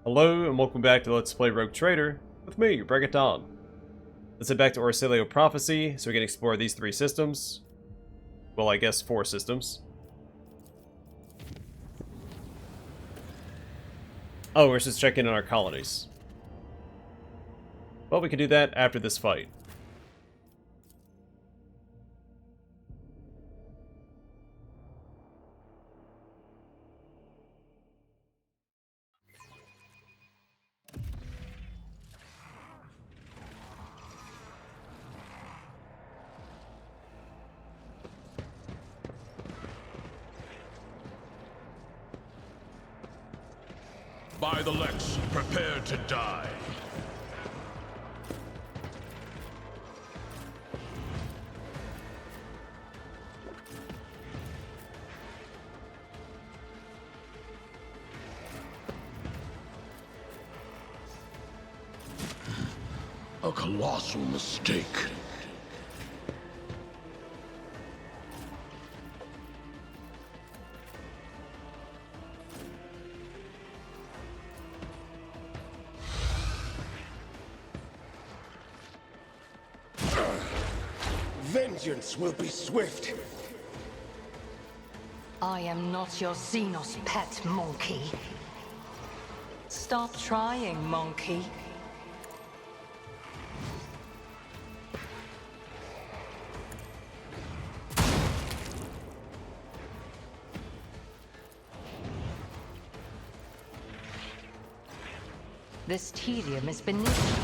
Hello and welcome back to Let's Play Rogue Trader with me, Bregaton. Let's head back to Orsilio Prophecy so we can explore these 3 systems. Well, I guess 4 systems. Oh, we're just checking on our colonies. Well, we can do that after this fight. By the Lex, prepare to die. A colossal mistake. Vengeance will be swift. I am not your Xenos pet, monkey. Stop trying, monkey. This tedium is beneath you.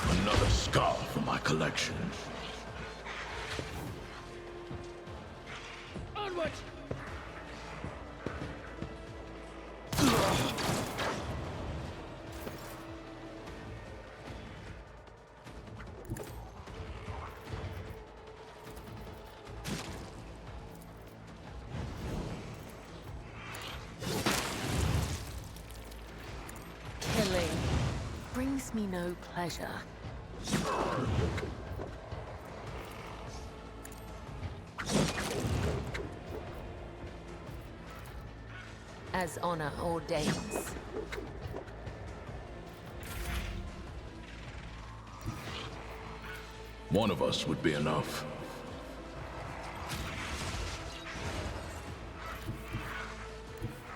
Another scar for my collection. Onward! Killing brings me no pleasure. As honor ordains. One of us would be enough.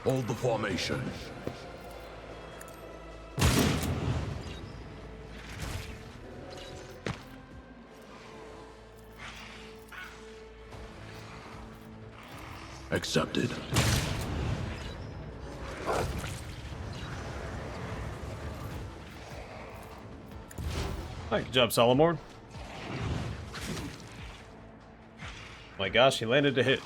Hold the formation. Accepted. Alright, good job, Solomon. My gosh, he landed a hit.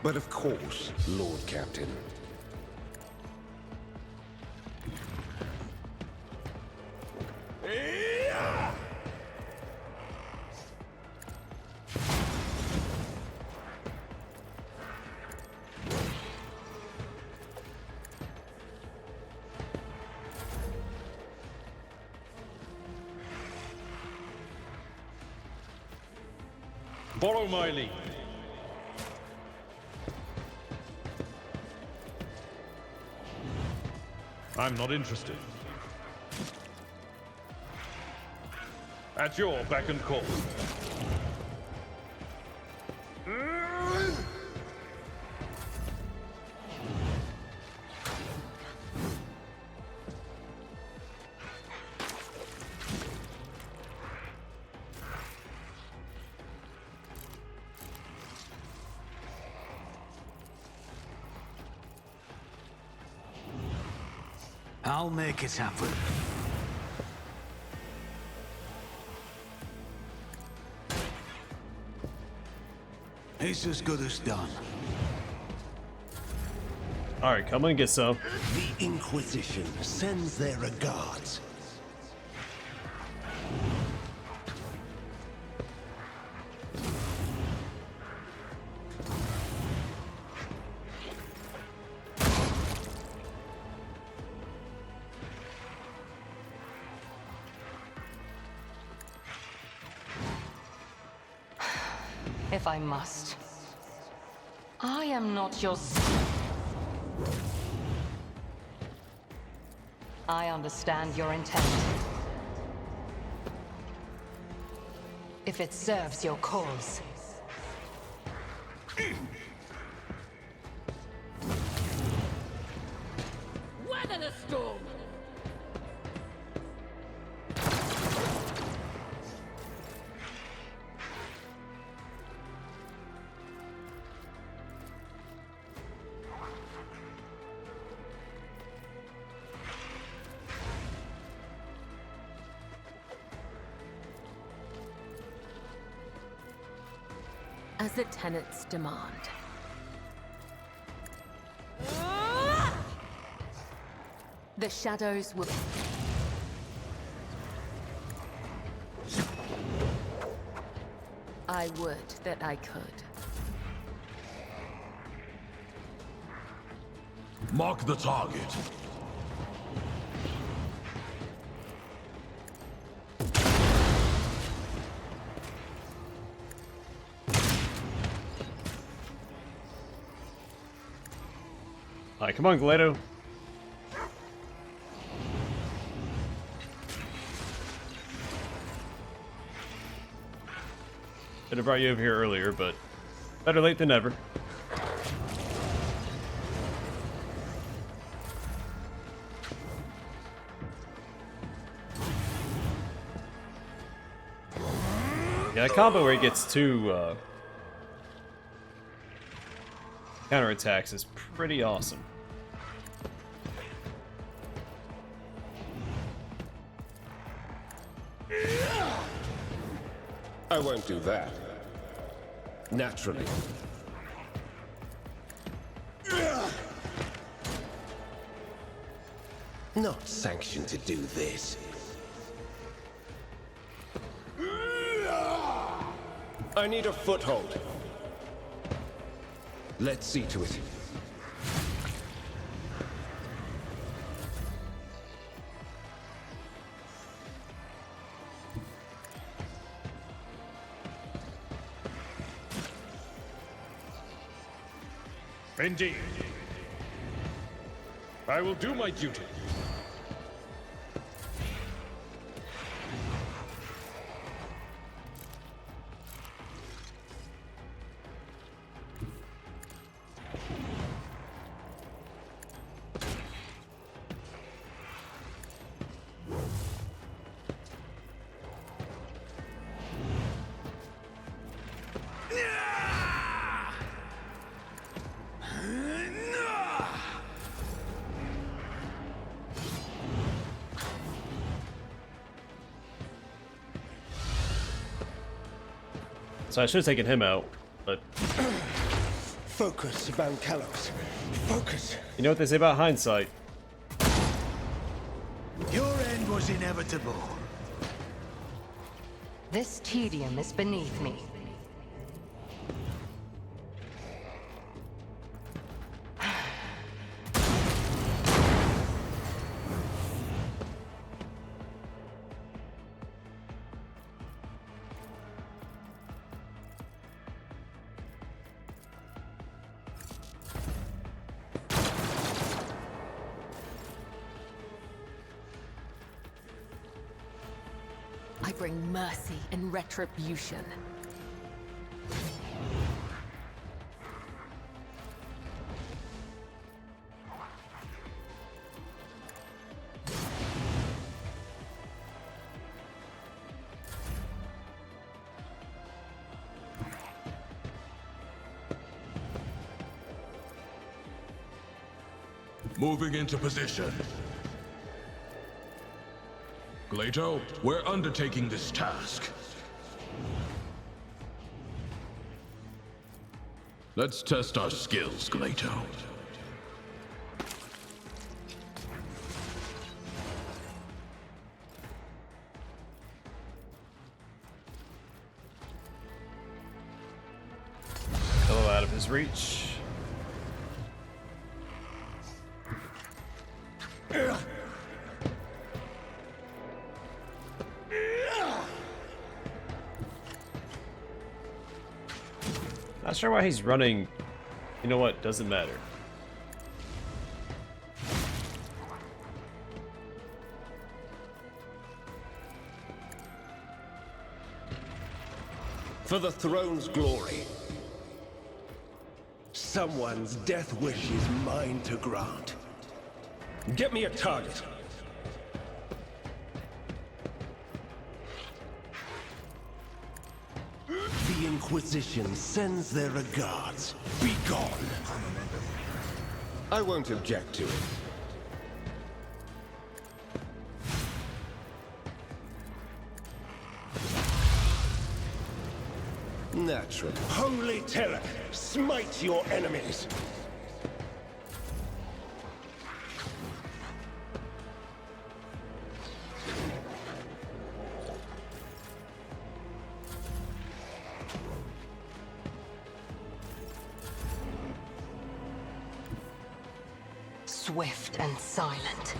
But of course, Lord Captain. Follow my lead. I'm not interested. At your beck and call. I'll make it happen. It's as good as done. Alright, come and get some. The Inquisition sends their regards. if I must. I am not your... I understand your intent. If it serves your cause. Weather the storm! As the tenants demand. The shadows will... I would that I could. Mark the target. Alright, come on, Galeto. Should have brought you over here earlier, but better late than never. Yeah, that combo where he gets two counterattacks is pretty awesome. I won't do that. Naturally. Not sanctioned to do this. I need a foothold. Let's see to it. Indeed. I will do my duty. So I should have taken him out, but... Focus, Van Kalos. Focus. You know what they say about hindsight. Your end was inevitable. This tedium is beneath me. I bring mercy and retribution. Moving into position. Glato, we're undertaking this task. Let's test our skills, Glato. Fellow out of his reach. sure why he's running. You know what? Doesn't matter. For the throne's glory. Someone's death wish is mine to grant. Get me a target. The Inquisition sends their regards. Be gone. I won't object to it. Naturally. Holy terror, smite your enemies. Swift and silent.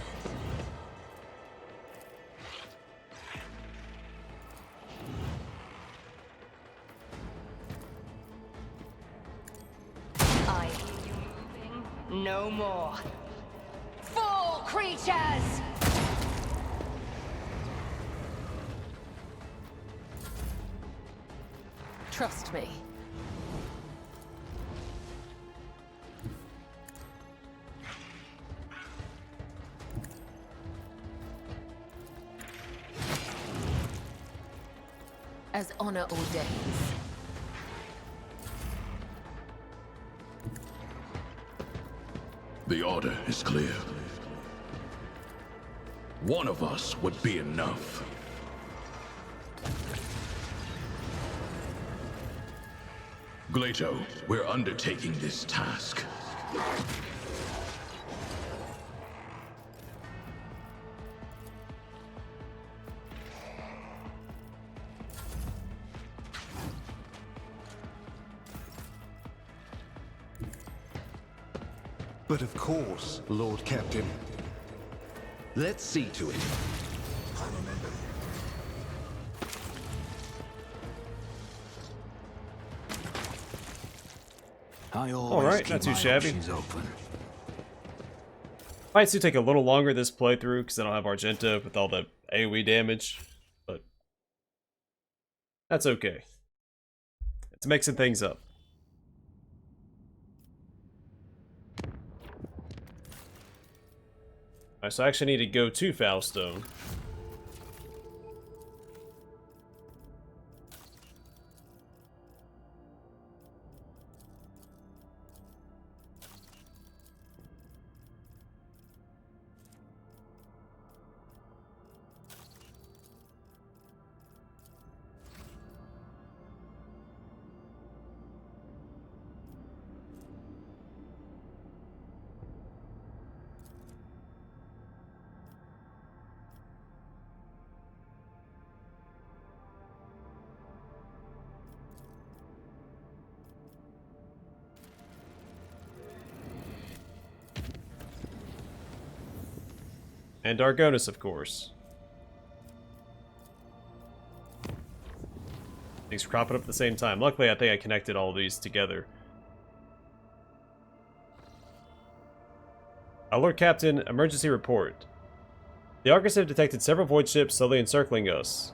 I hear you moving. No more. Fall, creatures! Trust me. As honor ordains. The order is clear. One of us would be enough. Glato, we're undertaking this task. But of course, Lord Captain. Let's see to it. I always Alright, keep not too my shabby. options open. Might still take a little longer this playthrough because I don't have Argenta with all the AoE damage, but that's okay. It's mixing things up. Alright, so I actually need to go to Foulstone. And Argonis, of course. Things cropping up at the same time. Luckily, I think I connected all of these together. Lord Captain, emergency report. The Argus have detected several void ships slowly encircling us.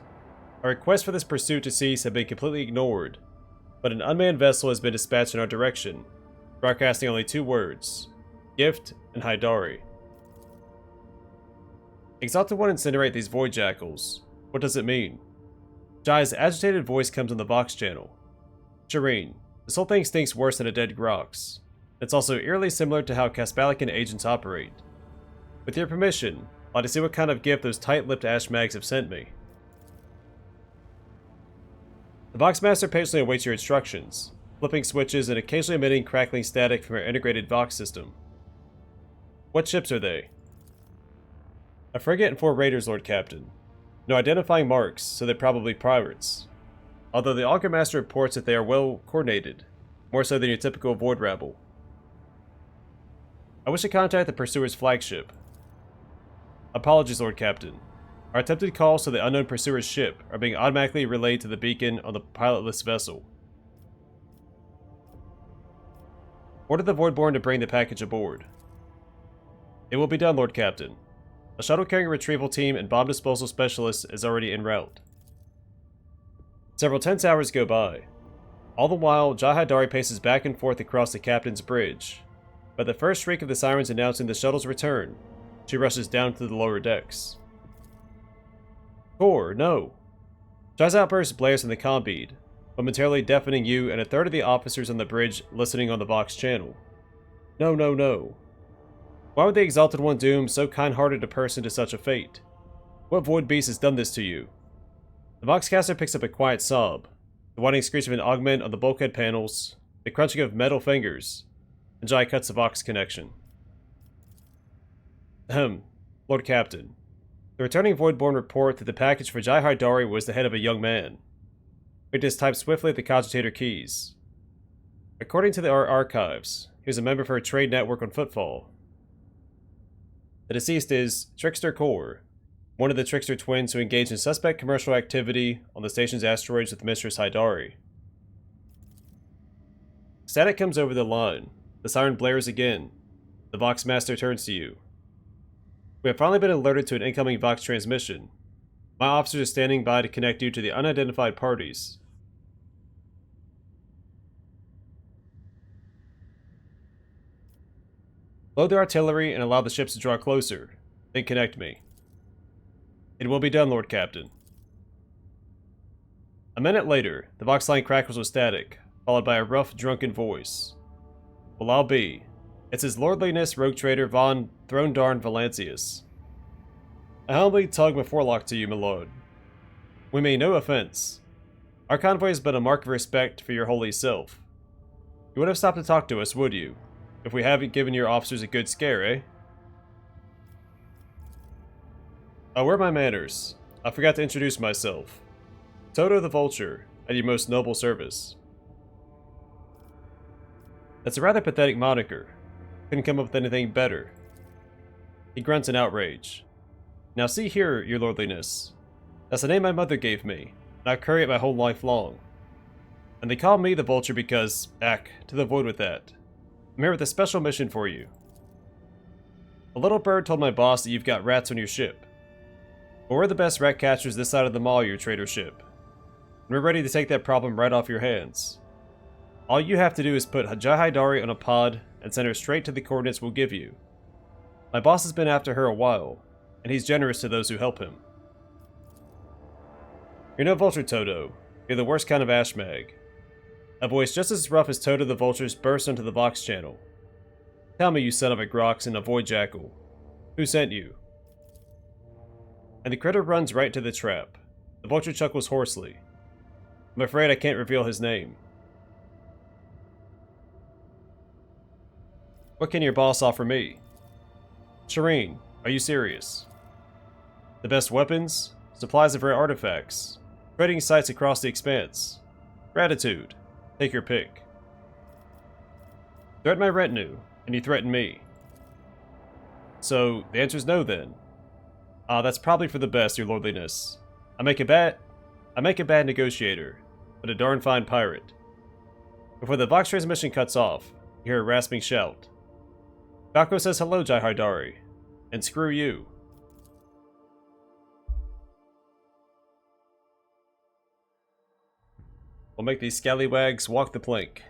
Our requests for this pursuit to cease have been completely ignored, but an unmanned vessel has been dispatched in our direction, broadcasting only 2 words: Gift and Hydari. Exalted One, incinerate these void jackals. What does it mean? Jai's agitated voice comes on the Vox channel. Shireen, this whole thing stinks worse than a dead Grox. It's also eerily similar to how Caspalican agents operate. With your permission, I'd like to see what kind of gift those tight-lipped ash mags have sent me. The Vox Master patiently awaits your instructions, flipping switches and occasionally emitting crackling static from our integrated Vox system. What ships are they? A frigate and 4 raiders, Lord Captain. No identifying marks, so they're probably pirates. Although the Augur Master reports that they are well coordinated, more so than your typical void rabble. I wish to contact the Pursuer's flagship. Apologies, Lord Captain. Our attempted calls to the unknown Pursuer's ship are being automatically relayed to the beacon on the pilotless vessel. Order the Voidborn to bring the package aboard. It will be done, Lord Captain. A shuttle carrying retrieval team and bomb disposal specialist is already en route. Several tense hours go by. All the while, Jai Dari paces back and forth across the captain's bridge. But the first shriek of the sirens announcing the shuttle's return, she rushes down to the lower decks. Core, no! Jai's outburst blares in the comm bead, momentarily deafening you and a third of the officers on the bridge listening on the Vox channel. No, no, no. Why would the Exalted One doom so kind-hearted a person to such a fate? What void beast has done this to you? The Voxcaster picks up a quiet sob, the whining screech of an augment on the bulkhead panels, the crunching of metal fingers, and Jai cuts the Vox connection. Ahem, Lord Captain. The returning Voidborn report that the package for Jai Haidari was the head of a young man. Witness typed swiftly at the cogitator keys. According to our archives, he was a member of her trade network on Footfall. The deceased is Trickster Core, one of the Trickster twins who engaged in suspect commercial activity on the station's asteroids with Mistress Haidari. Static comes over the line. The siren blares again. The Vox Master turns to you. We have finally been alerted to an incoming Vox transmission. My officers are standing by to connect you to the unidentified parties. Load the artillery and allow the ships to draw closer. Then connect me. It will be done, Lord Captain. A minute later, the Vox line crackles with static, followed by a rough, drunken voice. Well, I'll be. It's His Lordliness Rogue Trader von Thronedarn Valancius. I humbly tug my forelock to you, my lord. We mean no offense. Our convoy is but a mark of respect for your holy self. You would have stopped to talk to us, would you? If we haven't given your officers a good scare, eh? Oh, where are my manners? I forgot to introduce myself. Toto the Vulture, at your most noble service. That's a rather pathetic moniker. Couldn't come up with anything better. He grunts in outrage. Now see here, your lordliness. That's the name my mother gave me, and I carry it my whole life long. And they call me the Vulture because, to the void with that. I'm here with a special mission for you. A little bird told my boss that you've got rats on your ship. But we're the best rat catchers this side of the mall, your trader ship. And we're ready to take that problem right off your hands. All you have to do is put Jai Haidari on a pod and send her straight to the coordinates we'll give you. My boss has been after her a while, and he's generous to those who help him. You're no vulture, Toto. You're the worst kind of ashmag. A voice just as rough as Toto the Vulture's bursts onto the Vox channel. Tell me, you son of a Grox and a void jackal. Who sent you? And the critter runs right to the trap. The Vulture chuckles hoarsely. I'm afraid I can't reveal his name. What can your boss offer me? Shireen, are you serious? The best weapons, supplies of rare artifacts, trading sites across the expanse, gratitude, take your pick. Threaten my retinue, and you threaten me. So, the answer's no then. That's probably for the best, your lordliness. I make a bad negotiator, but a darn fine pirate. Before the Vox transmission cuts off, you hear a rasping shout. Falco says hello, Jai Haidari, and screw you. We'll make these scallywags walk the plank.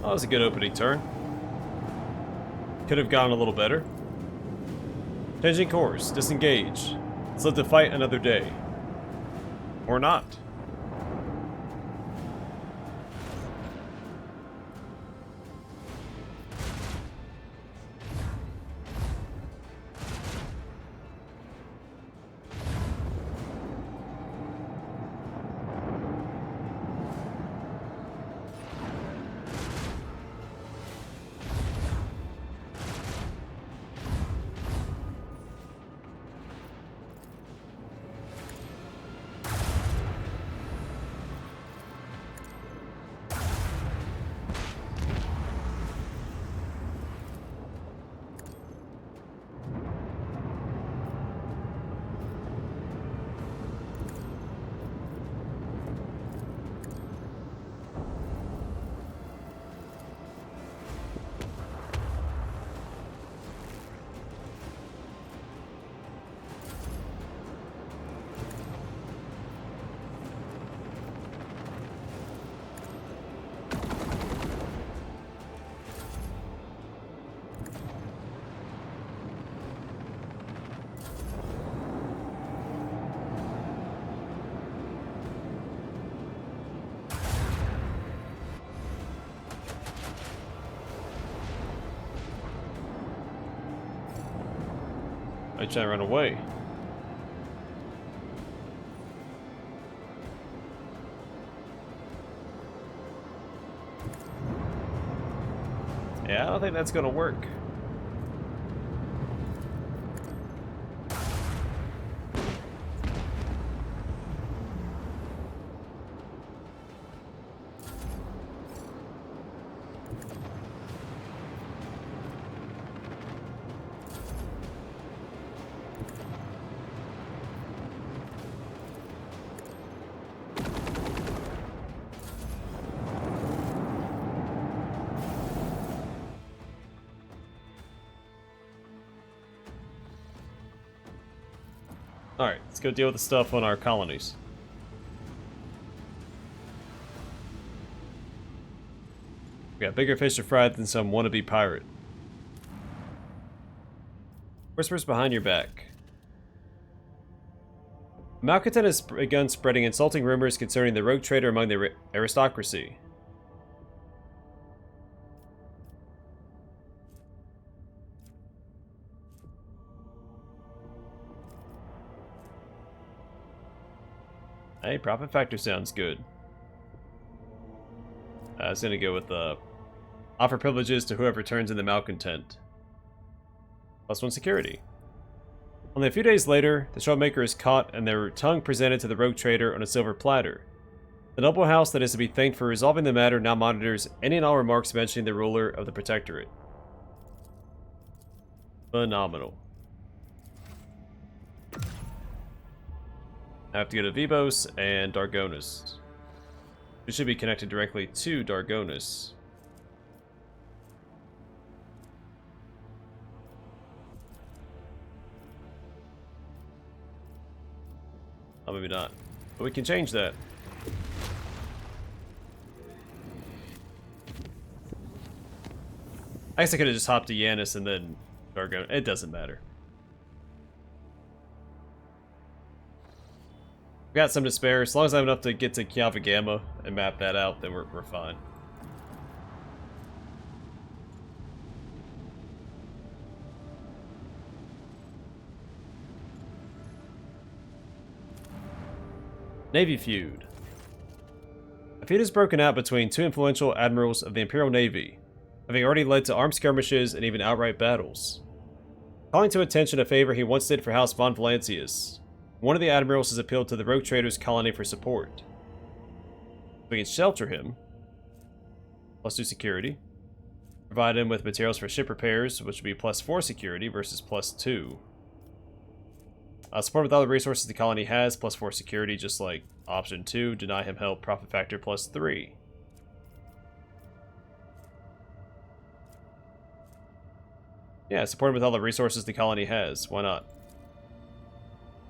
that was a good opening turn. Could have gone a little better. Changing course. Disengage. Let's live to fight another day. Or not. I try to run away. Yeah, I don't think that's gonna work. Alright, let's go deal with the stuff on our colonies. We got bigger fish to fry than some wannabe pirate. Whispers behind your back. A malcontent has begun spreading insulting rumors concerning the rogue trader among the aristocracy. Hey, profit factor sounds good. I was gonna go with offer privileges to whoever turns in the malcontent. +1 security. Only a few days later, the troublemaker is caught and their tongue presented to the rogue trader on a silver platter. The noble house that is to be thanked for resolving the matter now monitors any and all remarks mentioning the ruler of the protectorate. Phenomenal. I have to go to Vivos and Dargonis. We should be connected directly to Dargonis. Oh, maybe not. But we can change that. I guess I could have just hopped to Yanis and then Dargonis. It doesn't matter. We've got some to spare. As long as I have enough to get to Kiava Gamma and map that out, then we're fine. Navy feud. A feud has broken out between two influential admirals of the Imperial Navy, having already led to armed skirmishes and even outright battles. Calling to attention a favor he once did for House von Valancius, one of the admirals has appealed to the rogue trader's colony for support. We can shelter him. +2 security. Provide him with materials for ship repairs, which would be +4 security versus +2. Support with all the resources the colony has, +4 security, just like option 2. Deny him help, profit factor +3. Yeah, support him with all the resources the colony has. Why not?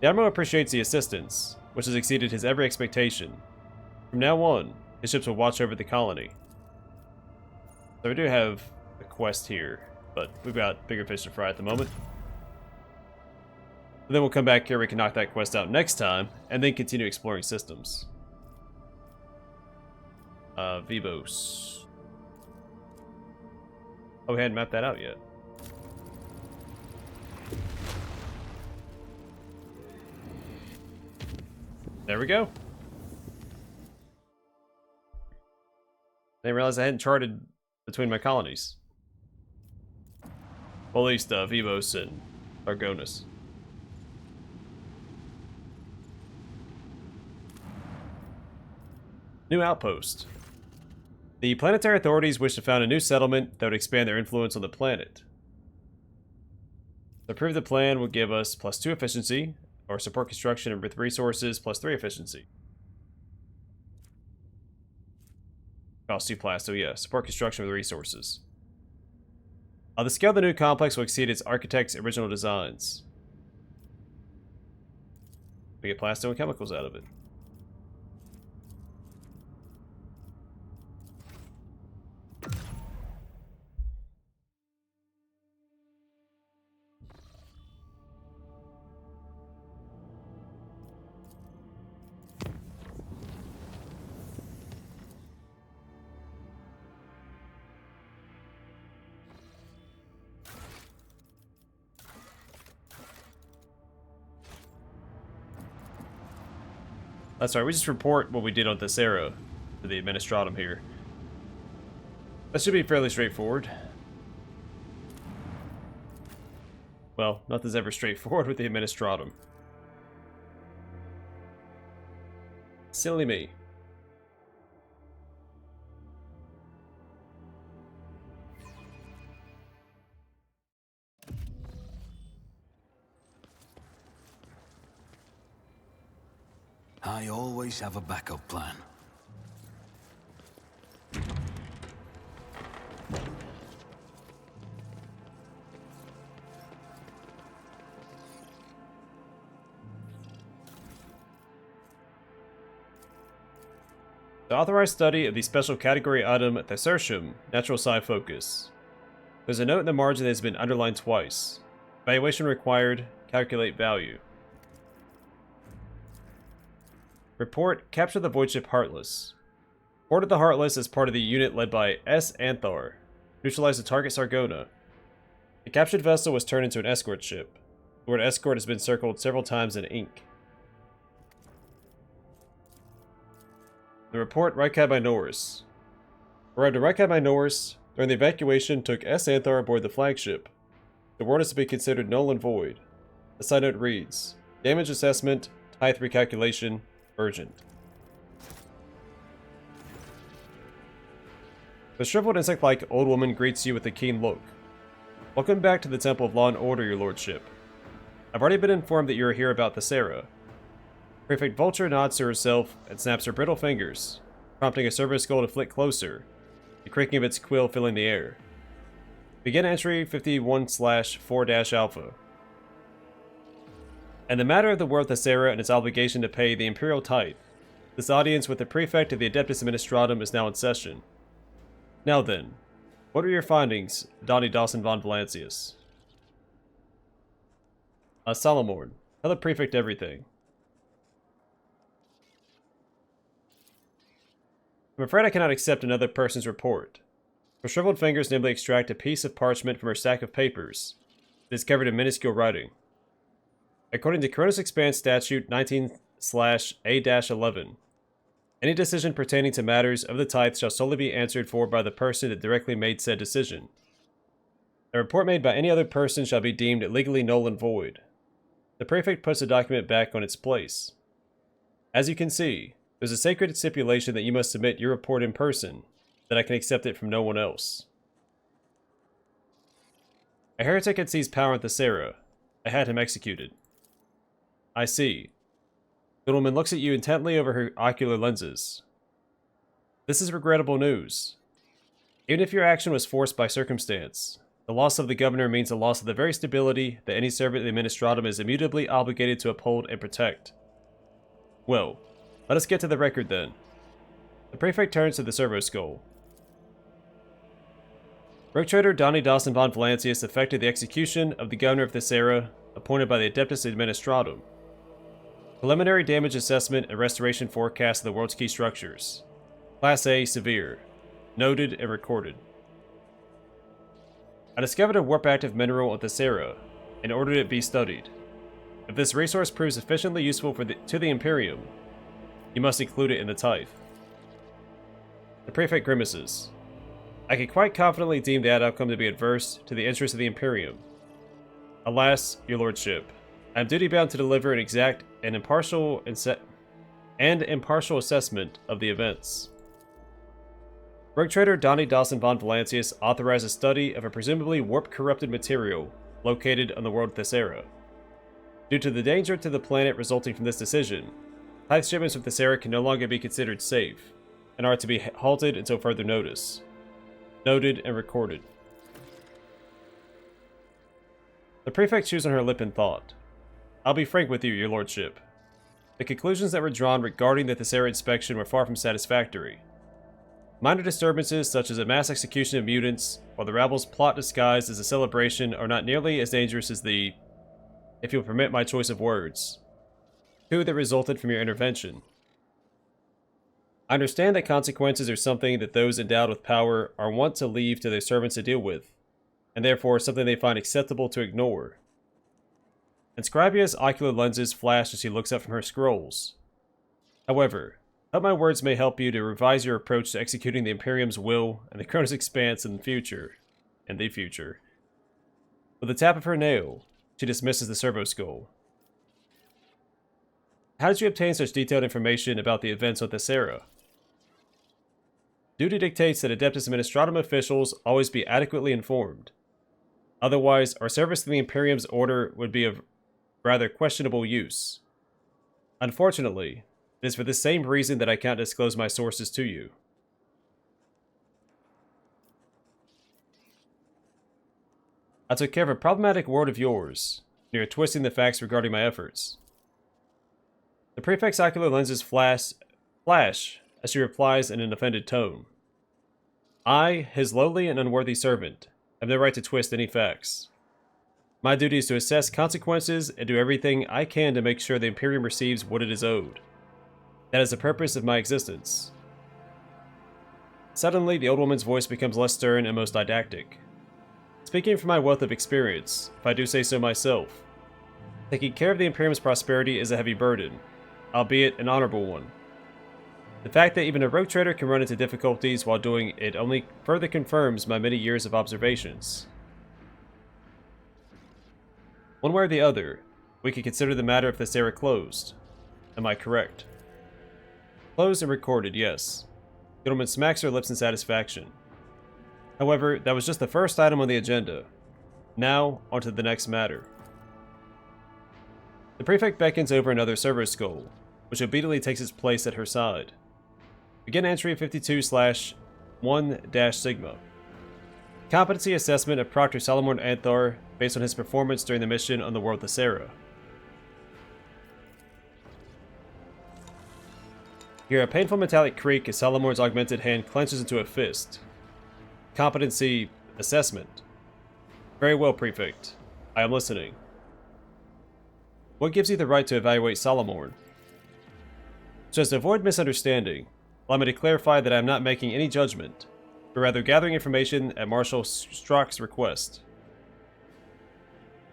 The Admiral appreciates the assistance, which has exceeded his every expectation. From now on, his ships will watch over the colony. So we do have a quest here, but we've got bigger fish to fry at the moment. And then we'll come back here, we can knock that quest out next time, and then continue exploring systems. Vivos. Oh, we hadn't mapped that out yet. There we go. I didn't realize I hadn't charted between my colonies. Well, at least Vivos and Argonis. New outpost. The planetary authorities wish to found a new settlement that would expand their influence on the planet. To approve the plan would give us +2 efficiency, or support construction with resources +3 efficiency. Cost 2 plus, so yeah, support construction with resources. The scale of the new complex will exceed its architect's original designs. We get plasto and chemicals out of it. That's right, we just report what we did on this era to the Administratum here. That should be fairly straightforward. Well, nothing's ever straightforward with the Administratum. Silly me. I always have a backup plan. The authorized study of the special category item Thesaurtium, Natural Psi Focus. There's a note in the margin that has been underlined twice. Evaluation required, calculate value. Report, capture the void ship Heartless. Boarded the Heartless as part of the unit led by S. Anthar. Neutralize the target Sargona. The captured vessel was turned into an escort ship. The word escort has been circled several times in ink. The report, Rykad by Norris. Arrived at Rykad by Norris. During the evacuation, took S. Anthar aboard the flagship. The word is to be considered null and void. The side note reads, damage assessment, tithe recalculation, urgent. The shriveled insect-like old woman greets you with a keen look. Welcome back to the Temple of Law and Order, your lordship. I've already been informed that you are here about Thesera. Prefect Vulture nods to herself and snaps her brittle fingers, prompting a service skull to flick closer, the creaking of its quill filling the air. Begin entry 51/4-alpha. And the matter of the world Thesera and its obligation to pay the Imperial Tithe. This audience with the Prefect of the Adeptus Administratum is now in session. Now then, what are your findings, Donnie Dawson von Valancius? Solomorn, tell the Prefect everything. I'm afraid I cannot accept another person's report. Her shriveled fingers nimbly extract a piece of parchment from her stack of papers. It is covered in minuscule writing. According to Cronus Expanse Statute 19/A-11, any decision pertaining to matters of the tithe shall solely be answered for by the person that directly made said decision. A report made by any other person shall be deemed legally null and void. The Prefect puts the document back on its place. As you can see, there's a sacred stipulation that you must submit your report in person, that I can accept it from no one else. A heretic had seized power in Thesera. I had him executed. I see. The woman looks at you intently over her ocular lenses. This is regrettable news. Even if your action was forced by circumstance, the loss of the governor means the loss of the very stability that any servant of the Administratum is immutably obligated to uphold and protect. Well, let us get to the record then. The Prefect turns to the servo skull. Rogue Trader Donnie Dawson von Valancius effected the execution of the governor of Thessera, appointed by the Adeptus Administratum. Preliminary damage assessment and restoration forecast of the world's key structures. Class A, severe. Noted and recorded. I discovered a warp-active mineral on Thessera, and ordered it be studied. If this resource proves sufficiently useful to the Imperium, you must include it in the tithe. The Prefect grimaces. I can quite confidently deem that outcome to be adverse to the interests of the Imperium. Alas, your lordship, I am duty-bound to deliver an exact and impartial assessment of the events. Rogue Trader Donnie Dawson von Valancius authorized a study of a presumably warp-corrupted material located on the world Thessera. Due to the danger to the planet resulting from this decision, tithe shipments of Thessera can no longer be considered safe, and are to be halted until further notice. Noted and recorded. The Prefect chews on her lip in thought. I'll be frank with you, your lordship. The conclusions that were drawn regarding the Thessera inspection were far from satisfactory. Minor disturbances such as a mass execution of mutants, while the rabble's plot disguised as a celebration, are not nearly as dangerous as the, if you'll permit my choice of words, coup that resulted from your intervention. I understand that consequences are something that those endowed with power are wont to leave to their servants to deal with, and therefore something they find acceptable to ignore. Inscribia's ocular lenses flash as she looks up from her scrolls. However, I hope my words may help you to revise your approach to executing the Imperium's will and the Kronos Expanse in the future. With a tap of her nail, she dismisses the servo skull. How did you obtain such detailed information about the events on Thessera? Duty dictates that Adeptus Administratum officials always be adequately informed. Otherwise, our service to the Imperium's order would be of rather questionable use. Unfortunately, it is for this same reason that I can't disclose my sources to you. I took care of a problematic word of yours, and you're twisting the facts regarding my efforts. The Prefect's ocular lenses flash as she replies in an offended tone. I, his lowly and unworthy servant, have no right to twist any facts. My duty is to assess consequences and do everything I can to make sure the Imperium receives what it is owed. That is the purpose of my existence. Suddenly, the old woman's voice becomes less stern and most didactic. Speaking from my wealth of experience, if I do say so myself, taking care of the Imperium's prosperity is a heavy burden, albeit an honorable one. The fact that even a rogue trader can run into difficulties while doing it only further confirms my many years of observations. One way or the other, we could consider the matter of Thessera closed. Am I correct? Closed and recorded, yes. The woman smacks her lips in satisfaction. However, that was just the first item on the agenda. Now, on to the next matter. The Prefect beckons over another servo skull, which obediently takes its place at her side. Begin entry 52/1-Sigma. Competency assessment of Proctor Salamorn Anthar based on his performance during the mission on the world Thessera. You hear a painful metallic creak as Salamorn's augmented hand clenches into a fist. Competency assessment. Very well, Prefect. I am listening. What gives you the right to evaluate Salamorn? So as to avoid misunderstanding, allow me to clarify that I am not making any judgment, but rather gathering information at Marshal Strock's request.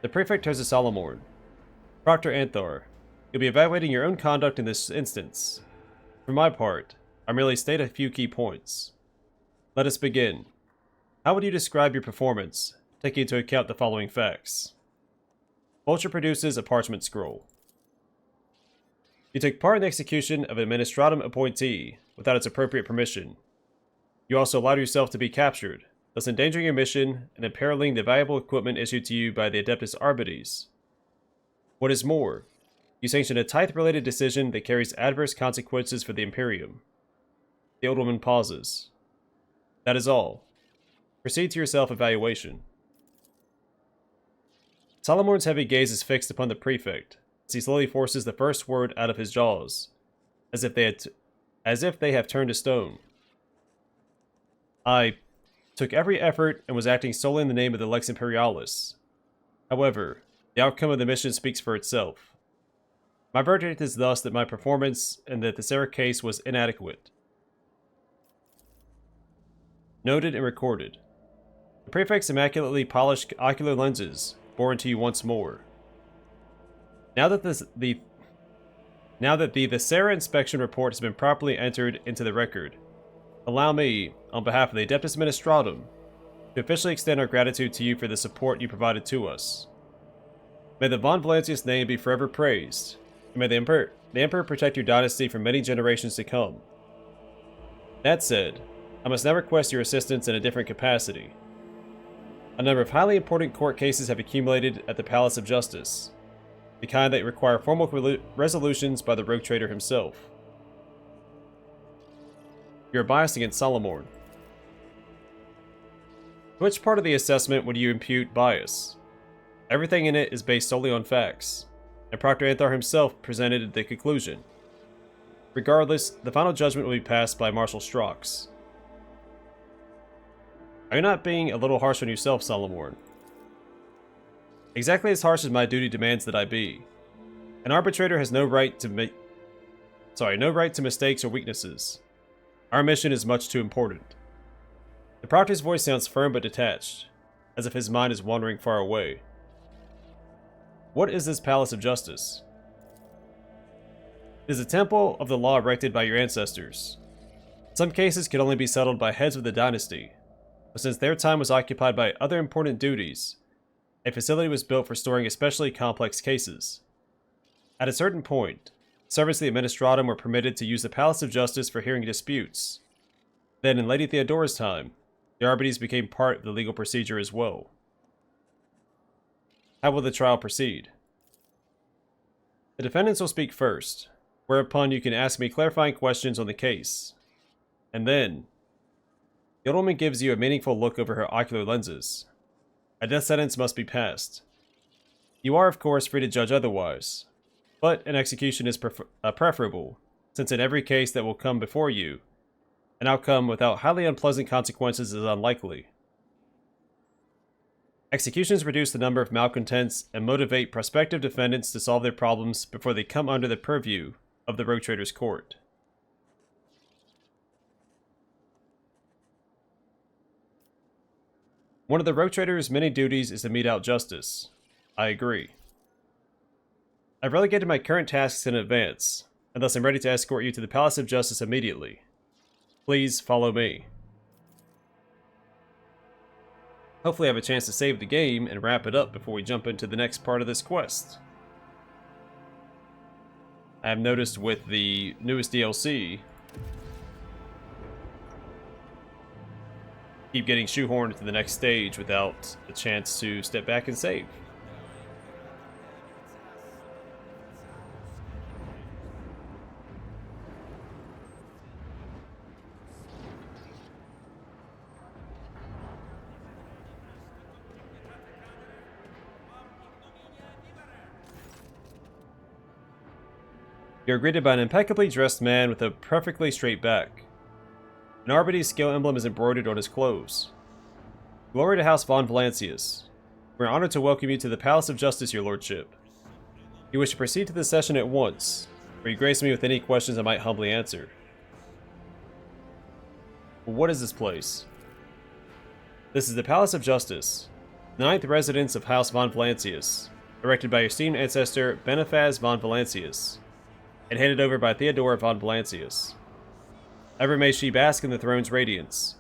The Prefect turns to Salamorn. Proctor Anthar, you'll be evaluating your own conduct in this instance. For my part, I merely state a few key points. Let us begin. How would you describe your performance, taking into account the following facts? Vulture produces a parchment scroll. You took part in the execution of an Administratum appointee without its appropriate permission. You also allowed yourself to be captured, thus endangering your mission and imperiling the valuable equipment issued to you by the Adeptus Arbites. What is more, you sanctioned a tithe-related decision that carries adverse consequences for the Imperium. The old woman pauses. That is all. Proceed to your self-evaluation. Salamorn's heavy gaze is fixed upon the Prefect, as he slowly forces the first word out of his jaws, as if they have turned to stone. I took every effort and was acting solely in the name of the Lex Imperialis. However, the outcome of the mission speaks for itself. My verdict is thus that my performance in the Thessera case was inadequate. Noted and recorded. The Prefect's immaculately polished ocular lenses bore into you once more. Now that the Thessera inspection report has been properly entered into the record, allow me, on behalf of the Adeptus Ministratum, to officially extend our gratitude to you for the support you provided to us. May the Von Valancius name be forever praised, and may the Emperor protect your dynasty for many generations to come. That said, I must now request your assistance in a different capacity. A number of highly important court cases have accumulated at the Palace of Justice, the kind that require formal resolutions by the rogue trader himself. You are biased against Solomorn. Which part of the assessment would you impute bias? Everything in it is based solely on facts, and Proctor Anthar himself presented the conclusion. Regardless, the final judgment will be passed by Marshal Strox. Are you not being a little harsh on yourself, Solomorn? Exactly as harsh as my duty demands that I be. An arbitrator has no right to mistakes or weaknesses. Our mission is much too important. The Proctor's voice sounds firm but detached, as if his mind is wandering far away. What is this Palace of Justice? It is a temple of the law erected by your ancestors. Some cases could only be settled by heads of the dynasty, but since their time was occupied by other important duties, a facility was built for storing especially complex cases. At a certain point, servants of the Administratum were permitted to use the Palace of Justice for hearing disputes. Then, in Lady Theodora's time, the Arbites became part of the legal procedure as well. How will the trial proceed? The defendants will speak first, whereupon you can ask me clarifying questions on the case. And then, the old woman gives you a meaningful look over her ocular lenses. A death sentence must be passed. You are, of course, free to judge otherwise, but an execution is preferable, since in every case that will come before you, an outcome without highly unpleasant consequences is unlikely. Executions reduce the number of malcontents and motivate prospective defendants to solve their problems before they come under the purview of the Rogue Trader's court. One of the Rogue Trader's many duties is to mete out justice. I agree. I've relegated my current tasks in advance, and thus I'm ready to escort you to the Palace of Justice immediately. Please follow me. Hopefully I have a chance to save the game and wrap it up before we jump into the next part of this quest. I have noticed with the newest DLC, keep getting shoehorned to the next stage without a chance to step back and save. You're greeted by an impeccably dressed man with a perfectly straight back. An Arbites scale emblem is embroidered on his clothes. Glory to House Von Valancius. We're honored to welcome you to the Palace of Justice, your lordship. You wish to proceed to the session at once, or you grace me with any questions I might humbly answer. What is this place? This is the Palace of Justice, the 9th residence of House Von Valancius, erected by your esteemed ancestor Benefaz Von Valancius, and handed over by Theodora Von Valancius. Ever may she bask in the throne's radiance,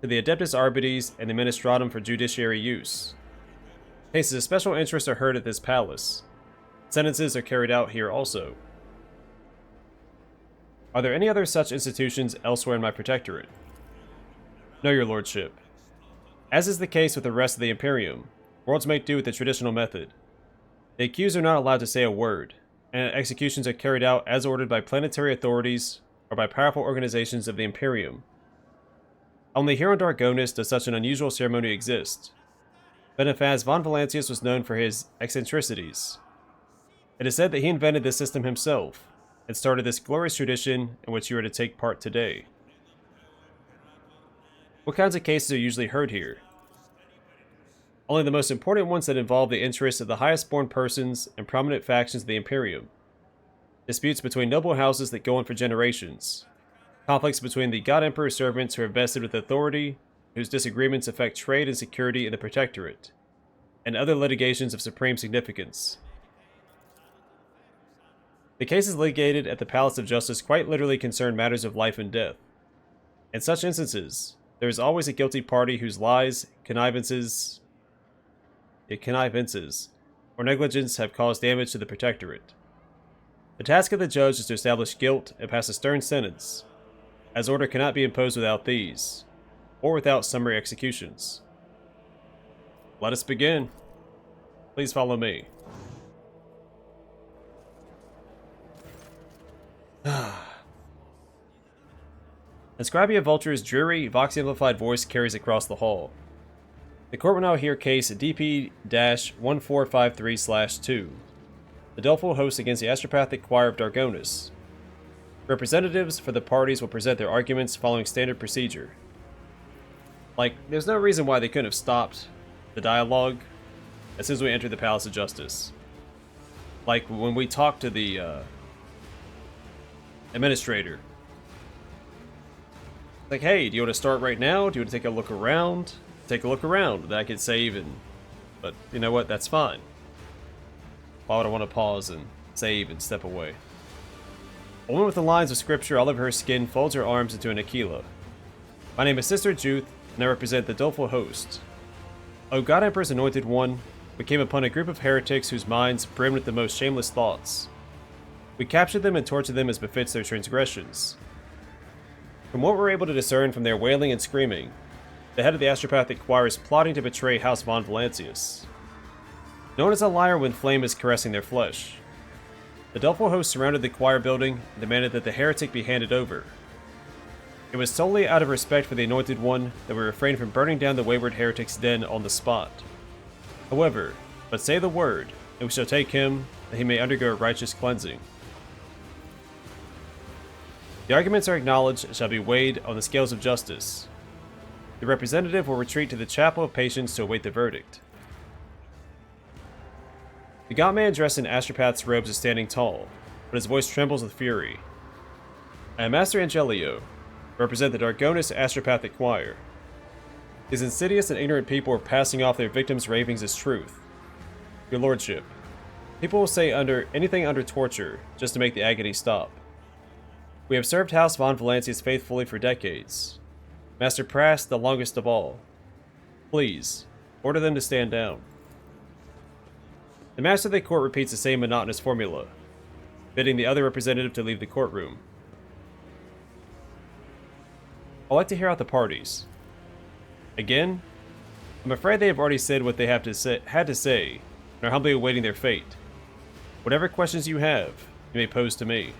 to the Adeptus Arbites and the Ministratum for judiciary use. Cases of special interest are heard at this palace. Sentences are carried out here also. Are there any other such institutions elsewhere in my protectorate? No, your lordship. As is the case with the rest of the Imperium, worlds make do with the traditional method. The accused are not allowed to say a word, and executions are carried out as ordered by planetary authorities or by powerful organizations of the Imperium. Only here on Dargonis does such an unusual ceremony exist. Benefaz Von Valancius was known for his eccentricities. It is said that he invented this system himself, and started this glorious tradition in which you are to take part today. What kinds of cases are usually heard here? Only the most important ones that involve the interests of the highest born persons and prominent factions of the Imperium. Disputes between noble houses that go on for generations. Conflicts between the God Emperor's servants who are vested with authority, whose disagreements affect trade and security in the Protectorate, and other litigations of supreme significance. The cases litigated at the Palace of Justice quite literally concern matters of life and death. In such instances, there is always a guilty party whose lies, connivances, or negligence have caused damage to the Protectorate. The task of the judge is to establish guilt and pass a stern sentence, as order cannot be imposed without these, or without summary executions. Let us begin. Please follow me. Inscribia Vulture's dreary, vox-amplified voice carries across the hall. The court will now hear case DP-1453/2, the Doleful Host against the Astropathic Choir of Dargonis. Representatives for the parties will present their arguments following standard procedure. Like, there's no reason why they couldn't have stopped the dialogue as soon as we entered the Palace of Justice. Like, when we talked to the administrator. Like, hey, do you want to start right now? Do you want to take a look around? Take a look around. Then I could save and... But, you know what? That's fine. Why would I want to pause and save and step away? A woman with the lines of scripture all over her skin folds her arms into an Aquila. My name is Sister Juth, and I represent the Doleful Host. O God Emperor's Anointed One, we came upon a group of heretics whose minds brimmed with the most shameless thoughts. We captured them and tortured them as befits their transgressions. From what we're able to discern from their wailing and screaming, the head of the Astropathic Choir is plotting to betray House von Valancius. Known as a liar when flame is caressing their flesh, the Doleful Host surrounded the choir building and demanded that the heretic be handed over. It was solely out of respect for the Anointed One that we refrained from burning down the wayward heretic's den on the spot. However, but say the word, and we shall take him, that he may undergo righteous cleansing. The arguments are acknowledged and shall be weighed on the scales of justice. The representative will retreat to the Chapel of Patience to await the verdict. The God-man dressed in Astropath's robes is standing tall, but his voice trembles with fury. I am Master Angelio, represent the Dargonis Astropathic Choir. These insidious and ignorant people are passing off their victims' ravings as truth. Your Lordship, people will say anything under torture just to make the agony stop. We have served House von Valancius faithfully for decades. Master Prast, the longest of all. Please, order them to stand down. The Master of the Court repeats the same monotonous formula, bidding the other representative to leave the courtroom. I'd like to hear out the parties. Again? I'm afraid they have already said what they had to say, and are humbly awaiting their fate. Whatever questions you have, you may pose to me.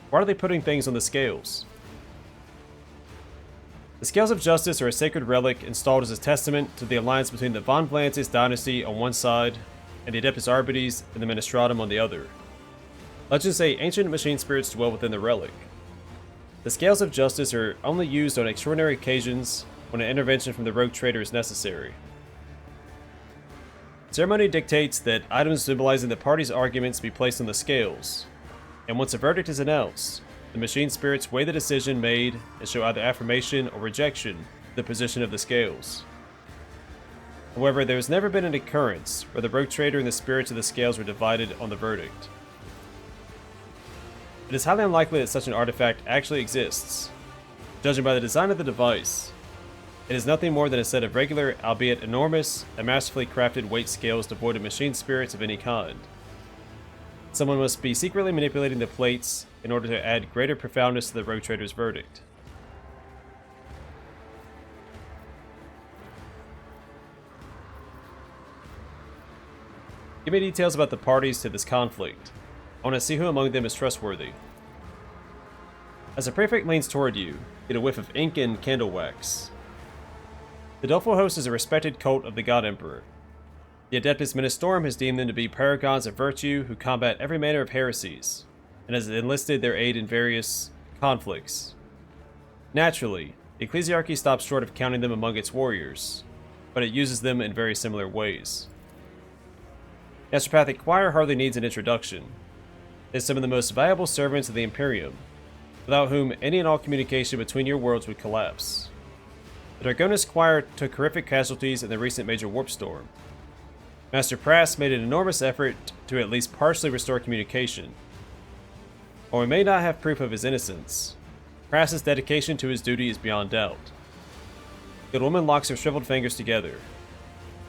Why are they putting things on the scales? The Scales of Justice are a sacred relic installed as a testament to the alliance between the von Valancius dynasty on one side and the Adeptus Arbites and the Ministratum on the other. Legends say ancient machine spirits dwell within the relic. The Scales of Justice are only used on extraordinary occasions when an intervention from the rogue trader is necessary. Ceremony dictates that items symbolizing the party's arguments be placed on the scales, and once a verdict is announced, the machine spirits weigh the decision made and show either affirmation or rejection of the position of the scales. However, there has never been an occurrence where the rogue trader and the spirits of the scales were divided on the verdict. It is highly unlikely that such an artifact actually exists. Judging by the design of the device, it is nothing more than a set of regular, albeit enormous, and masterfully crafted weight scales devoid of machine spirits of any kind. Someone must be secretly manipulating the plates in order to add greater profoundness to the rogue trader's verdict. Give me details about the parties to this conflict. I want to see who among them is trustworthy. As the prefect leans toward you, get a whiff of ink and candle wax. The Doleful Host is a respected cult of the God Emperor. The Adeptus Ministorum has deemed them to be paragons of virtue who combat every manner of heresies. and has enlisted their aid in various conflicts. Naturally, the ecclesiarchy stops short of counting them among its warriors, but it uses them in very similar ways. The Astropathic Choir hardly needs an introduction. It is some of the most valuable servants of the Imperium, without whom any and all communication between your worlds would collapse. The Dragonis Choir took horrific casualties in the recent major warp storm. Master Prass made an enormous effort to at least partially restore communication. While we may not have proof of his innocence, Prass's dedication to his duty is beyond doubt. The good woman locks her shriveled fingers together.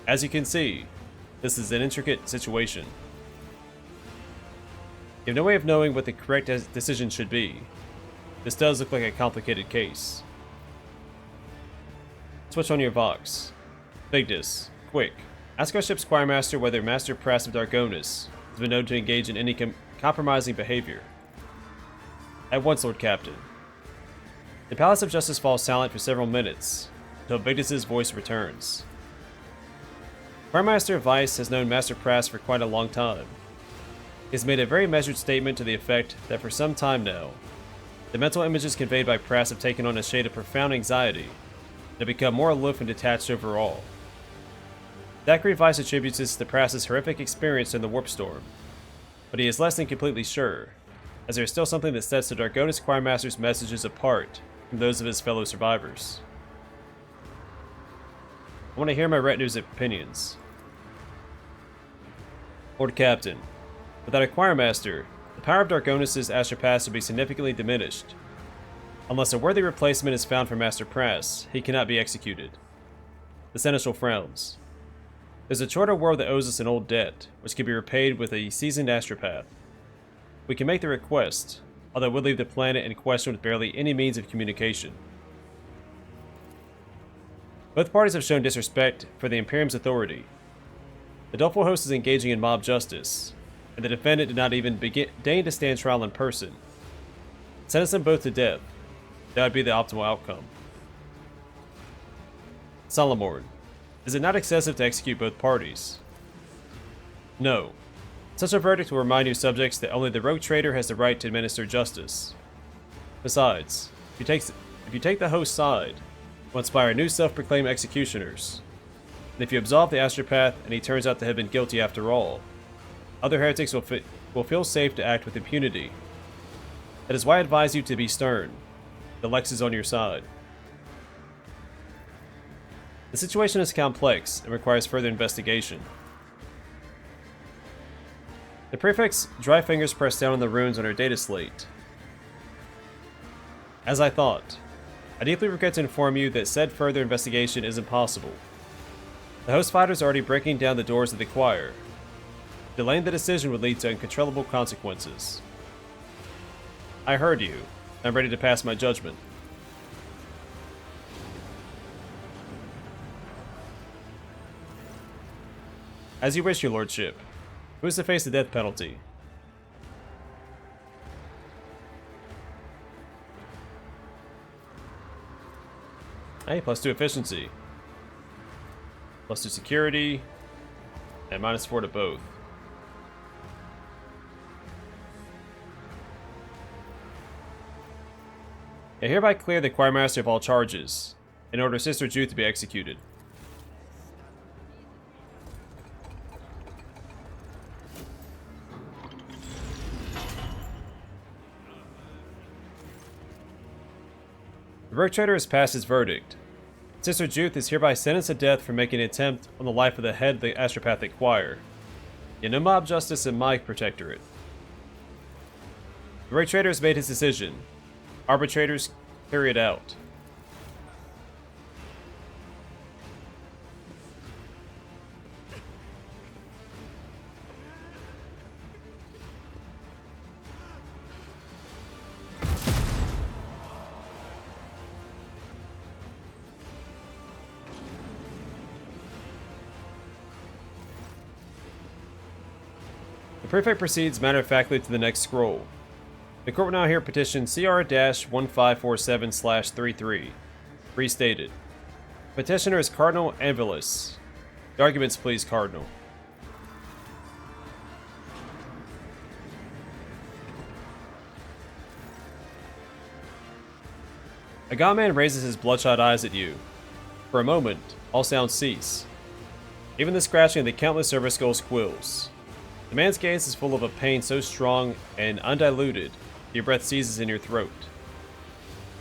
As you can see, this is an intricate situation. You have no way of knowing what the correct decision should be. This does look like a complicated case. Switch on your Vox. Vigdis, quick. Ask our ship's choirmaster whether Master Prass of Dargonis has been known to engage in any compromising behavior. At once, Lord Captain. The Palace of Justice falls silent for several minutes, until Vigdis' voice returns. Choirmaster Weiss has known Master Prass for quite a long time. He has made a very measured statement to the effect that for some time now, the mental images conveyed by Prass have taken on a shade of profound anxiety, and have become more aloof and detached overall. Zachary Weiss attributes this to Prass's horrific experience in the warp storm, but he is less than completely sure, as there is still something that sets the Dargonis Choirmaster's messages apart from those of his fellow survivors. I want to hear my retinue's opinions. Lord Captain, without a Choirmaster, the power of Dargonis' Astropaths would be significantly diminished. Unless a worthy replacement is found for Master Prass, he cannot be executed. The Seneschal frowns. There's a Chorta world that owes us an old debt, which can be repaid with a seasoned Astropath. We can make the request, although it would leave the planet in question with barely any means of communication. Both parties have shown disrespect for the Imperium's authority. The Doleful Host is engaging in mob justice, and the defendant did not even deign to stand trial in person. Sentence them both to death. That would be the optimal outcome. Solomorn, is it not excessive to execute both parties? No. Such a verdict will remind you subjects that only the rogue trader has the right to administer justice. Besides, if you take the host's side, it will inspire new self-proclaimed executioners. And if you absolve the Astropath and he turns out to have been guilty after all, other heretics will feel safe to act with impunity. That is why I advise you to be stern. The Lex is on your side. The situation is complex and requires further investigation. The Prefect's dry fingers press down on the runes on her data slate. As I thought, I deeply regret to inform you that said further investigation is impossible. The host fighters are already breaking down the doors of the choir. Delaying the decision would lead to uncontrollable consequences. I heard you. I'm ready to pass my judgment. As you wish, your lordship. Who is to face the death penalty? Hey, +2 efficiency. +2 security. And -4 to both. I hereby clear the Choirmaster of all charges, and order Sister Jude to be executed. The rogue trader has passed his verdict. Sister Jude is hereby sentenced to death for making an attempt on the life of the head of the Astropathic Choir. Yet no mob justice in my protectorate. The rogue trader has made his decision. Arbitrators, carry it out. The Prefect proceeds matter-of-factly to the next scroll. The court will now hear petition CR-1547/33. Restated. Petitioner is Cardinal Anvilus. The arguments, please, Cardinal. A godman raises his bloodshot eyes at you. For a moment, all sounds cease. Even the scratching of the countless server skull squills. The man's gaze is full of a pain so strong and undiluted, your breath seizes in your throat.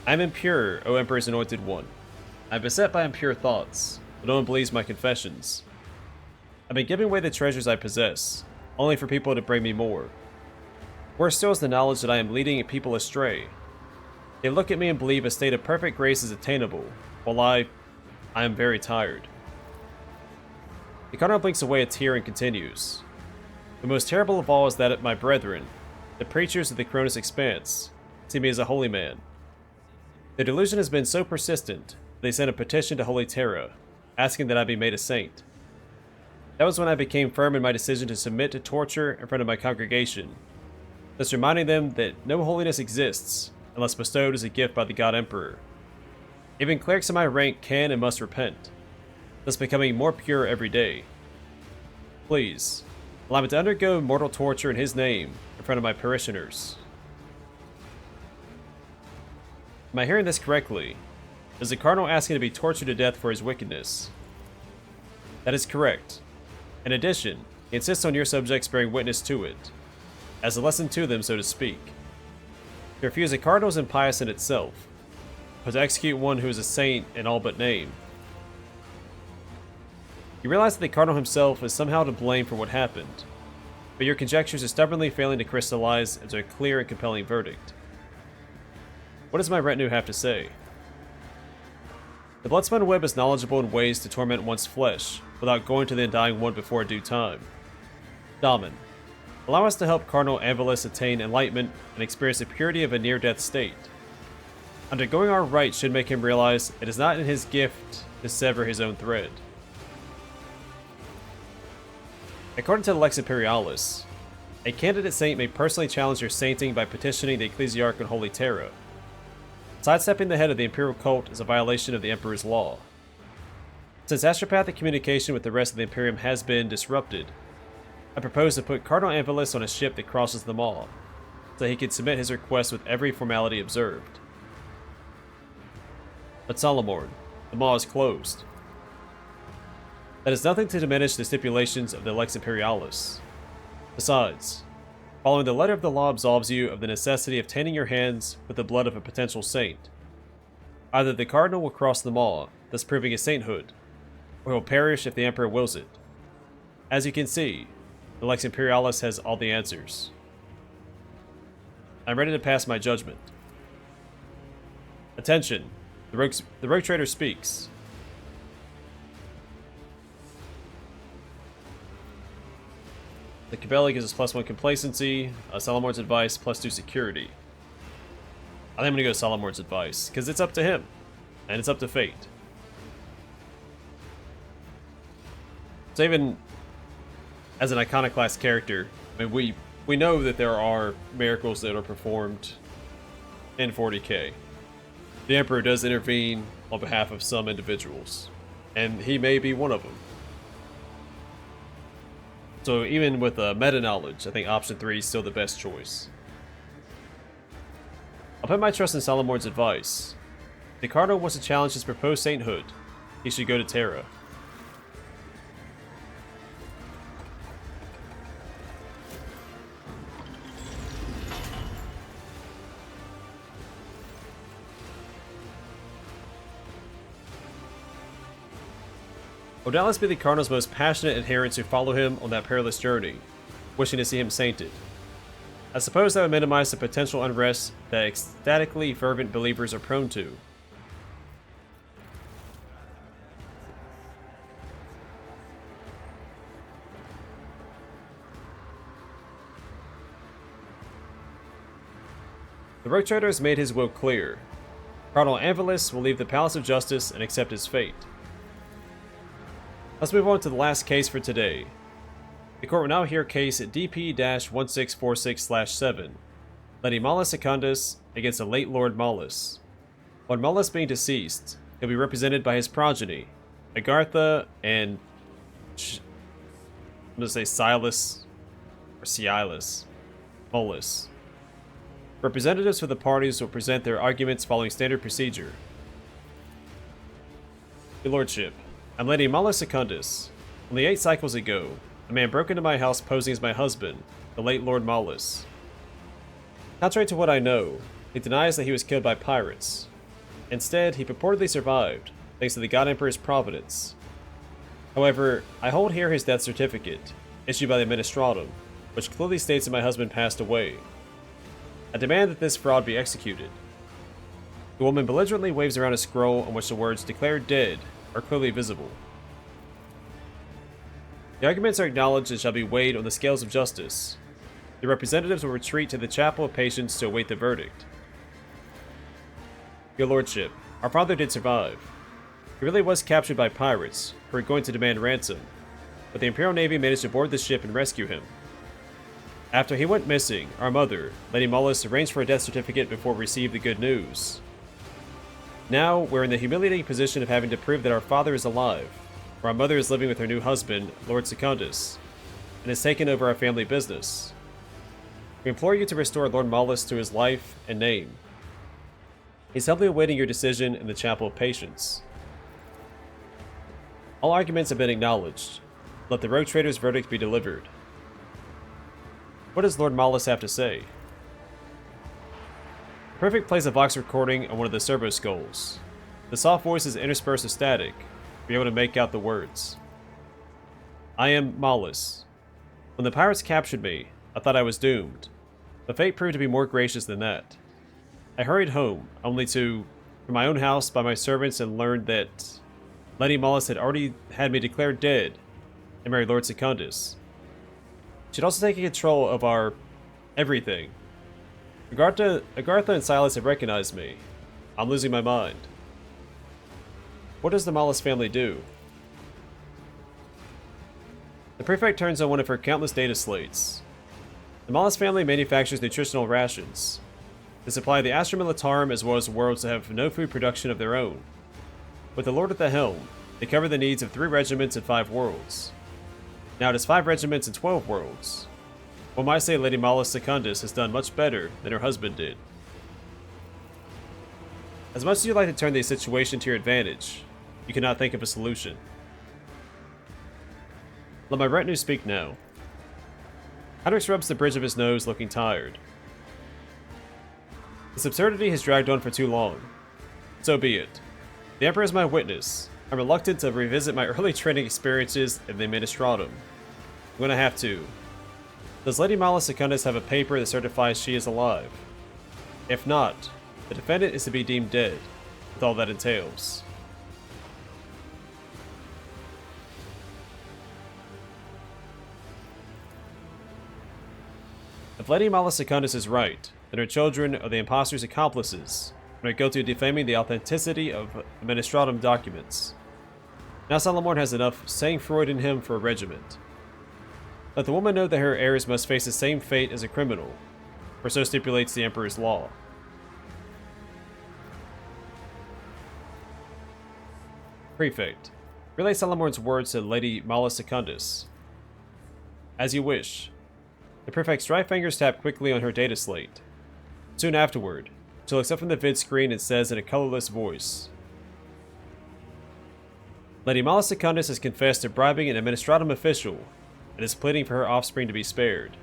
I am impure, O Emperor's anointed one. I am beset by impure thoughts, but no one believes my confessions. I've been giving away the treasures I possess, only for people to bring me more. Worse still is the knowledge that I am leading people astray. They look at me and believe a state of perfect grace is attainable, while I am very tired. The cardinal blinks away a tear and continues. The most terrible of all is that my brethren, the preachers of the Cronus Expanse, see me as a holy man. Their delusion has been so persistent, they sent a petition to Holy Terra, asking that I be made a saint. That was when I became firm in my decision to submit to torture in front of my congregation, thus reminding them that no holiness exists unless bestowed as a gift by the God Emperor. Even clerics of my rank can and must repent, thus becoming more pure every day. Please, allow me to undergo mortal torture in his name in front of my parishioners. Am I hearing this correctly? Is the cardinal asking to be tortured to death for his wickedness? That is correct. In addition, he insists on your subjects bearing witness to it, as a lesson to them, so to speak. To refuse a cardinal is impious in itself, but to execute one who is a saint in all but name. You realize that the cardinal himself is somehow to blame for what happened, but your conjectures are stubbornly failing to crystallize into a clear and compelling verdict. What does my retinue have to say? The Bloodspun Web is knowledgeable in ways to torment one's flesh, without going to the Undying One before due time. Daman, allow us to help Cardinal Anvilus attain enlightenment and experience the purity of a near-death state. Undergoing our rites should make him realize it is not in his gift to sever his own thread. According to the Lex Imperialis, a candidate saint may personally challenge your sainting by petitioning the Ecclesiarch on Holy Terra. Sidestepping the head of the Imperial cult is a violation of the Emperor's law. Since astropathic communication with the rest of the Imperium has been disrupted, I propose to put Cardinal Anvilus on a ship that crosses the Maw, so he can submit his request with every formality observed. But Solomorn, the Maw is closed. That is nothing to diminish the stipulations of the Lex Imperialis. Besides, following the letter of the law absolves you of the necessity of taining your hands with the blood of a potential saint. Either the Cardinal will cross the Maw, thus proving his sainthood, or he'll perish if the Emperor wills it. As you can see, the Lex Imperialis has all the answers. I'm ready to pass my judgment. Attention, the rogue trader speaks. The Cabela gives us +1 complacency, Salomor's advice, +2 security. I think I'm gonna go Salomor's advice, because it's up to him, and it's up to fate. So even as an iconoclast character, I mean, we know that there are miracles that are performed in 40k. The Emperor does intervene on behalf of some individuals, and he may be one of them. So even with meta knowledge, I think option 3 is still the best choice. I'll put my trust in Salomor's advice. If the Cardinal wants to challenge his proposed sainthood, he should go to Terra. Will doubtless be the Cardinal's most passionate adherents who follow him on that perilous journey, wishing to see him sainted. I suppose that would minimize the potential unrest that ecstatically fervent believers are prone to. The Rogue Trader has made his will clear. Cardinal Anvilus will leave the Palace of Justice and accept his fate. Let's move on to the last case for today. The court will now hear case DP-1646/7, Lady Malus Secundus against the late Lord Malus. On Malus being deceased, he'll be represented by his progeny, Agartha and I'm gonna say Silas or Cialis Molus. Representatives for the parties will present their arguments following standard procedure. Your Lordship, I'm Lady Mala Secundus. Only 8 cycles ago, a man broke into my house posing as my husband, the late Lord Malus. Contrary to what I know, he denies that he was killed by pirates. Instead, he purportedly survived, thanks to the God Emperor's providence. However, I hold here his death certificate, issued by the Administratum, which clearly states that my husband passed away. I demand that this fraud be executed. The woman belligerently waves around a scroll on which the words "declared dead" are clearly visible. The arguments are acknowledged and shall be weighed on the scales of justice. The representatives will retreat to the Chapel of Patience to await the verdict. Your Lordship, our father did survive. He really was captured by pirates, who were going to demand ransom, but the Imperial Navy managed to board the ship and rescue him. After he went missing, our mother, Lady Mullis, arranged for a death certificate before we received the good news. Now, we're in the humiliating position of having to prove that our father is alive, while our mother is living with her new husband, Lord Secundus, and has taken over our family business. We implore you to restore Lord Mullis to his life and name. He's humbly awaiting your decision in the Chapel of Patience. All arguments have been acknowledged. Let the rogue trader's verdict be delivered. What does Lord Mullis have to say? Perfect plays a vox recording on one of the servo skulls. The soft voice is interspersed with static, to be able to make out the words. I am Mullis. When the pirates captured me, I thought I was doomed, but fate proved to be more gracious than that. I hurried home, only to, from my own house by my servants, and learned that Lady Mullis had already had me declared dead and married Lord Secundus. She'd also taken control of our everything. Agartha and Silas have recognized me. I'm losing my mind. What does the Mullis family do? The prefect turns on one of her countless data slates. The Mullis family manufactures nutritional rations. They supply the Astra Militarum as well as worlds that have no food production of their own. With the Lord at the helm, they cover the needs of 3 regiments and 5 worlds. Now it is 5 regiments and 12 worlds. One might say Lady Mala Secundus has done much better than her husband did. As much as you'd like to turn the situation to your advantage, you cannot think of a solution. Let my retinue speak now. Heinrich rubs the bridge of his nose, looking tired. This absurdity has dragged on for too long. So be it. The Emperor is my witness. I'm reluctant to revisit my early training experiences in the Administratum. I'm gonna have to. Does Lady Mala Secundus have a paper that certifies she is alive? If not, the defendant is to be deemed dead, with all that entails. If Lady Mala Secundus is right, then her children are the impostor's accomplices, and are guilty of defaming the authenticity of Administratum documents. Now Salamorn has enough sang-froid in him for a regiment. Let the woman know that her heirs must face the same fate as a criminal, for so stipulates the Emperor's law. Prefect, relay Salamorn's words to Lady Mala Secundus. As you wish. The Prefect's dry fingers tap quickly on her data slate. Soon afterward, she looks up from the vid screen and says in a colorless voice, Lady Mala Secundus has confessed to bribing an Administratum official and is pleading for her offspring to be spared.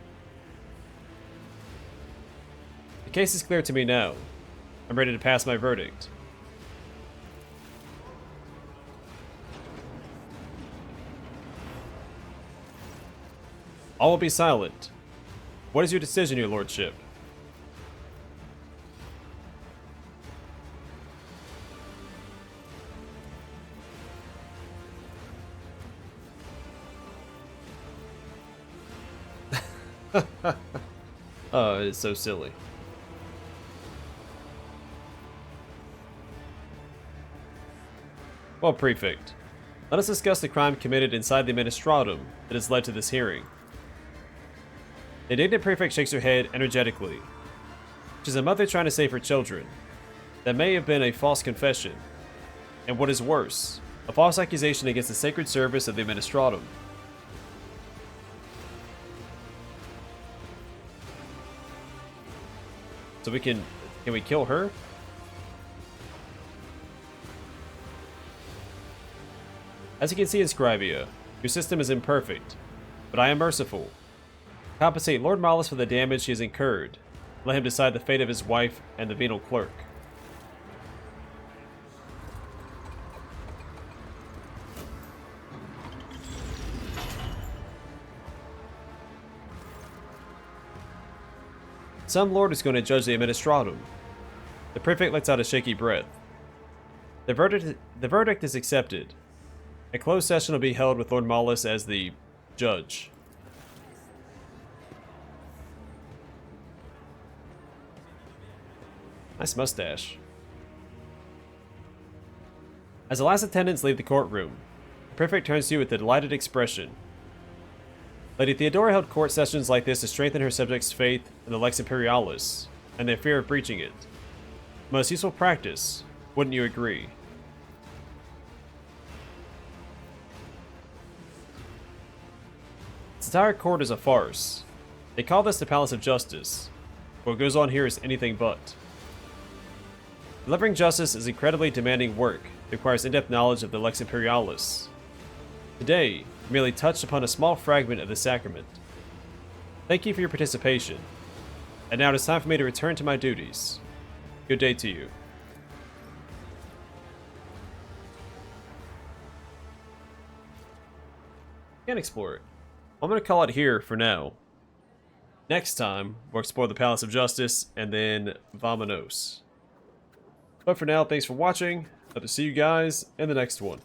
The case is clear to me now. I'm ready to pass my verdict. All will be silent. What is your decision, your lordship? Oh, it's so silly. Well, Prefect, let us discuss the crime committed inside the Administratum that has led to this hearing. The indignant Prefect shakes her head energetically. She's a mother trying to save her children. That may have been a false confession, and what is worse, a false accusation against the sacred service of the Administratum. So we can we kill her? As you can see in Scribia, your system is imperfect, but I am merciful. Compensate Lord Malus for the damage he has incurred. Let him decide the fate of his wife and the venal clerk. Some lord is going to judge the administratum. The prefect lets out a shaky breath. The verdict is accepted. A closed session will be held with Lord Malus as the judge. Nice mustache. As the last attendants leave the courtroom, the prefect turns to you with a delighted expression. Lady Theodora held court sessions like this to strengthen her subjects' faith in the Lex Imperialis, and their fear of breaching it. Most useful practice, wouldn't you agree? This entire court is a farce. They call this the Palace of Justice. What goes on here is anything but. Delivering justice is incredibly demanding work that requires in-depth knowledge of the Lex Imperialis. Today, we merely touched upon a small fragment of the sacrament. Thank you for your participation. And now it is time for me to return to my duties. Good day to you. Can't explore it. I'm going to call it here for now. Next time, we'll explore the Palace of Justice and then Vamonos. But for now, thanks for watching. Hope to see you guys in the next one.